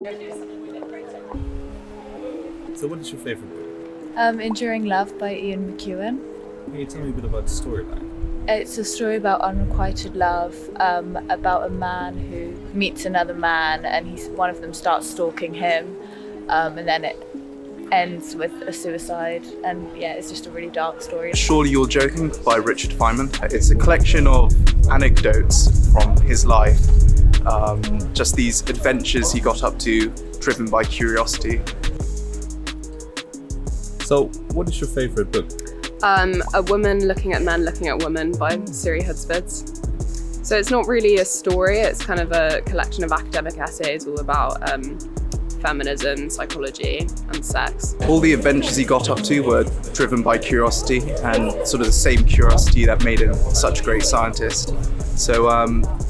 So what is your favorite book? Enduring Love by McEwan. Can you tell me a bit about the storyline? It's a story about unrequited love, about a man who meets another man and one of them starts stalking him, and then it ends with a suicide, and yeah, it's just a really dark story. Surely You're Joking by Richard Feynman. It's a collection of anecdotes from his life, just these adventures he got up to, driven by curiosity. So what is your favorite book? A Woman Looking at Men Looking at Women by Siri Hustvedt. So it's not really a story, it's kind of a collection of academic essays all about feminism, psychology and sex. All the adventures he got up to were driven by curiosity, and sort of the same curiosity that made him such a great scientist. So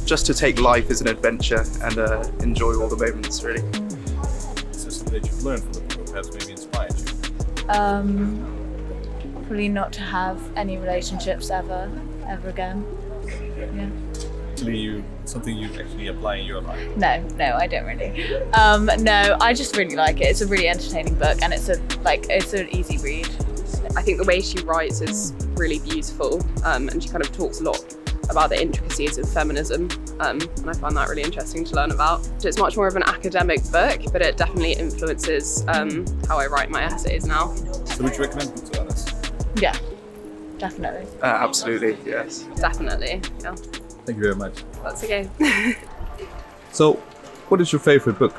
just to take life as an adventure and enjoy all the moments, really. Is there something that you've learned from the book, or perhaps maybe inspired you? Probably not to have any relationships ever again. Yeah. Something you actually apply in your life? No, I don't really. No, I just really like it. It's a really entertaining book, and it's an easy read. I think the way she writes is really beautiful, and she kind of talks a lot about the intricacies of feminism, and I find that really interesting to learn about. It's much more of an academic book, but it definitely influences how I write my essays now. So would you recommend it to others? Yeah, definitely. Absolutely, yes. Definitely, yeah. Thank you very much. That's okay. So, what is your favorite book?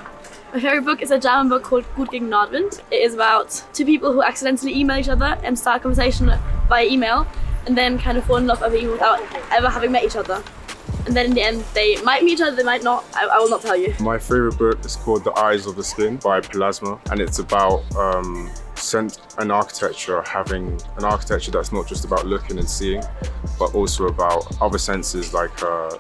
My favorite book is a German book called Gegen Nordwind. It is about two people who accidentally email each other and start a conversation via email, and then kind of fall in love over email without ever having met each other. And then in the end, they might meet each other, they might not. I will not tell you. My favourite book is called The Eyes of the Skin by Pallasmaa, and it's about having an architecture that's not just about looking and seeing, but also about other senses like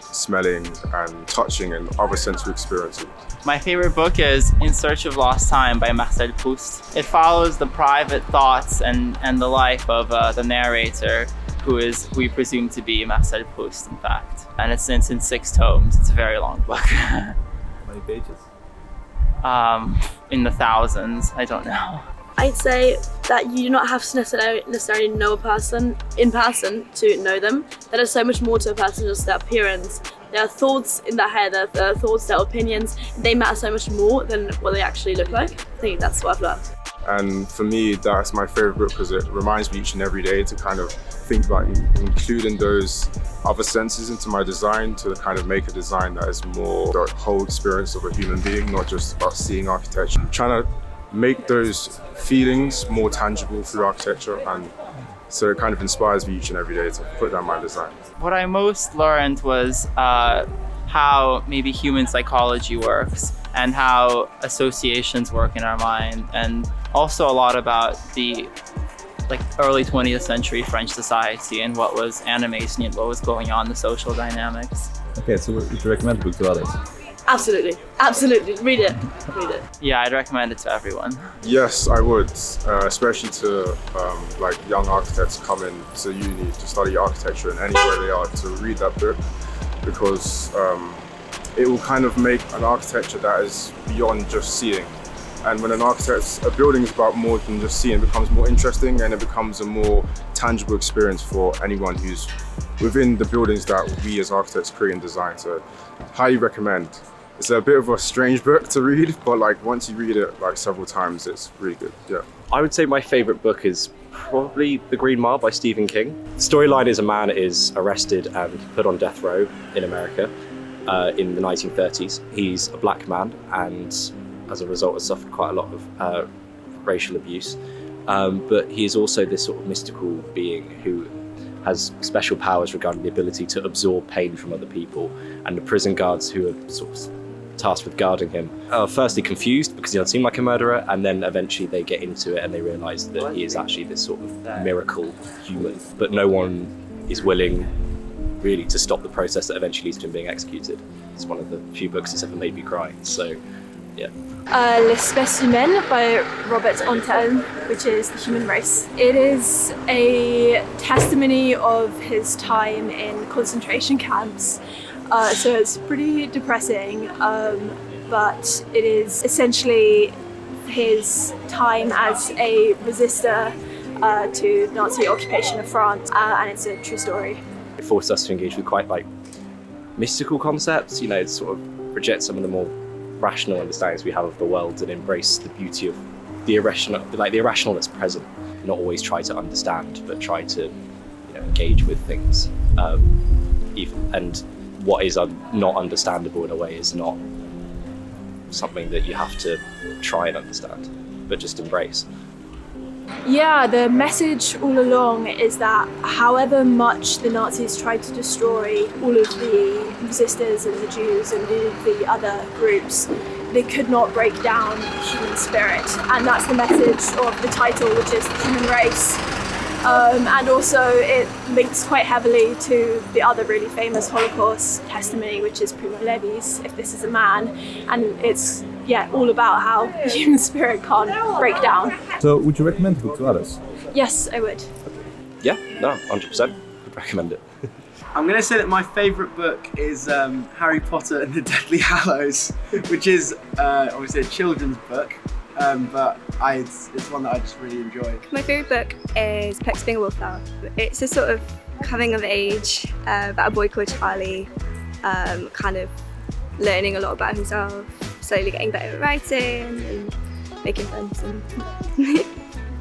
smelling and touching and other sensory experiences. My favorite book is In Search of Lost Time by Marcel Proust. It follows the private thoughts and the life of the narrator, who we presume to be Marcel Proust, in fact. And it's in 6 tomes. It's a very long book. How many pages? In the thousands, I don't know. I'd say that you do not have to necessarily know a person in person to know them. There is so much more to a person than just their appearance. There are thoughts in their head, there are thoughts, their opinions. They matter so much more than what they actually look like. I think that's what I've learned. And for me, that's my favourite book because it reminds me each and every day to kind of think about including those other senses into my design, to kind of make a design that is more the whole experience of a human being, not just about seeing architecture. I'm trying to make those feelings more tangible through architecture, and so it kind of inspires me each and every day to put down my design. What I most learned was how maybe human psychology works and how associations work in our mind, and also a lot about the early 20th century French society and what was animating and what was going on, the social dynamics. Okay, so would you recommend the book to others? Absolutely, read it. Yeah, I'd recommend it to everyone. Yes, I would, especially to young architects coming to uni to study architecture and anywhere they are, to read that book, because it will kind of make an architecture that is beyond just seeing. And when a building is about more than just seeing, it becomes more interesting and it becomes a more tangible experience for anyone who's within the buildings that we as architects create and design. So, highly recommend. It's a bit of a strange book to read, but once you read it several times, it's really good. Yeah. I would say my favourite book is probably The Green Mile by Stephen King. The storyline is a man is arrested and put on death row in America in the 1930s. He's a black man, and as a result has suffered quite a lot of racial abuse. But he is also this sort of mystical being who has special powers regarding the ability to absorb pain from other people, and the prison guards who are sort of tasked with guarding him are firstly confused because he doesn't seem like a murderer, and then eventually they get into it and they realise that he is actually this sort of miracle human. But no one is willing really to stop the process that eventually leads to him being executed. It's one of the few books that's ever made me cry, so yeah. L'espèce humaine by Robert Antelme, which is the human race. It is a testimony of his time in concentration camps, so it's pretty depressing. but it is essentially his time as a resistor to the Nazi occupation of France, and it's a true story. It forced us to engage with quite like mystical concepts, you know, to sort of reject some of the more rational understandings we have of the world and embrace the beauty of the irrational, like the irrational that's present. Not always try to understand, but try to, you know, engage with things. And what is not understandable in a way is not something that you have to try and understand, but just embrace. Yeah, the message all along is that however much the Nazis tried to destroy all of the resistors and the Jews and the other groups, they could not break down the human spirit. And that's the message of the title, which is the human race. And also it links quite heavily to the other really famous Holocaust testimony, which is Primo Levi's If This Is a Man. And it's all about how the human spirit can't break down. So would you recommend the book to others? Yes, I would. Yeah, no, 100%. I'd recommend it. I'm going to say that my favourite book is Harry Potter and the Deathly Hallows, which is obviously a children's book, but it's one that I just really enjoy. My favourite book is Perks of Being a Wallflower. It's a sort of coming of age about a boy called Charlie, kind of learning a lot about himself, slowly getting better at writing and making friends.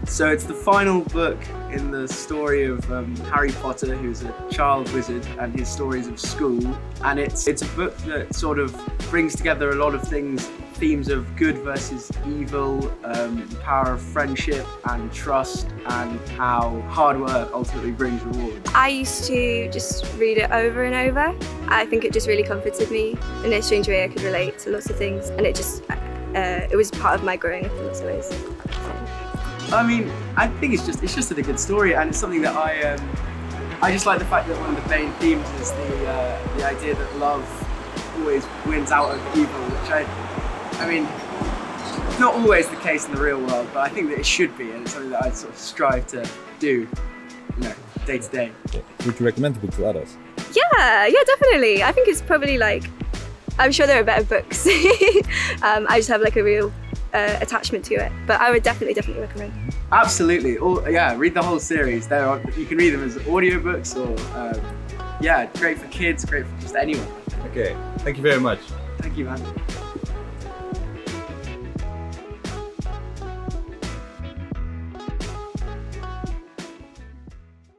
So it's the final book in the story of Harry Potter, who's a child wizard, and his stories of school. And it's a book that sort of brings together a lot of themes of good versus evil, the power of friendship and trust, and how hard work ultimately brings reward. I used to just read it over and over. I think it just really comforted me. In a strange way I could relate to lots of things, and it was part of my growing up in lots of ways. I mean, I think it's just a good story, and it's something that I just like the fact that one of the main themes is the idea that love always wins out over evil, which I mean, it's not always the case in the real world, but I think that it should be, and it's something that I sort of strive to do, you know, day to day. Would you recommend the book to others? Yeah, definitely. I think it's probably I'm sure there are better books. I just have a real attachment to it, but I would definitely recommend. Absolutely, read the whole series. You can read them as audiobooks, or great for kids, great for just anyone. Okay, thank you very much. Thank you, man.